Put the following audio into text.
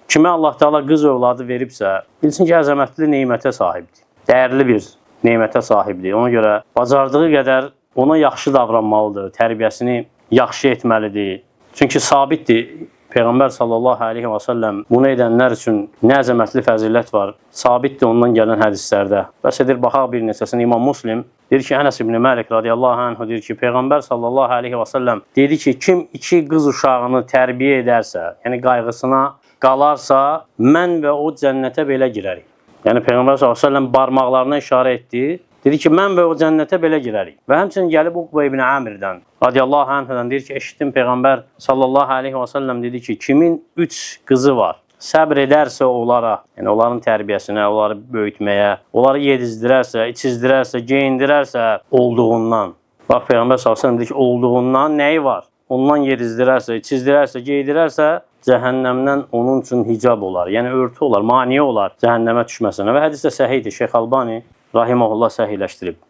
Kimə Allah Teala qız övladı veribsə, bilsin ki, əzəmətli neymətə sahibdir. Dəyərli bir neymətə sahibdir. Ona görə bacardığı qədər ona yaxşı davranmalıdır, tərbiyəsini yaxşı etməlidir. Çünki sabitdir. Peyğəmbər sallallahu aleyhi və səlləm bunu edənlər üçün nə əzəmətli fəzilət var. Sabitdir ondan gələn hədislərdə. Bəs edir, baxaq bir neçəsini. İmam Muslim deyir ki, Ənəs ibn Məlik radiyallahu anh deyir ki, Peyğəmbər sallallahu aleyhi və səlləm dedi ki, kim 2 qız uşağını tərbiyə edərsə, yəni qayğısına qalarsa, mən və o cənnətə belə girərik. Yəni Peyğəmbər sallallahu aleyhi və səlləm barmaqlarına işarə etdi. Dedi ki, mən və o cənnətə belə girərik. Və həmçinin gəlib Uqbə ibn Amirdən radiyallahu anhədən deyir ki, eşitdim Peyğəmbər sallallahu aleyhi və səlləm dedi ki, kimin 3 qızı var, səbr edərsə onlara, yəni onların tərbiyəsinə, onları böyütməyə, onları yedizdirərsə, içizdirərsə, geyindirərsə olduğundan. Bax, Peyğəmbər sallallahu aleyhi və səlləm deyir ki, olduğundan nəyi var? Ondan yedizdirərsə, içizdirərsə, geydirərsə, cəhənnəmdən onun üçün hicab olar, yəni örtü olar, maniyə olar cəhənnəmə düşməsinə. Və hədis də səhihdir. Şeyx Albani rahimehullah səhihləşdirib.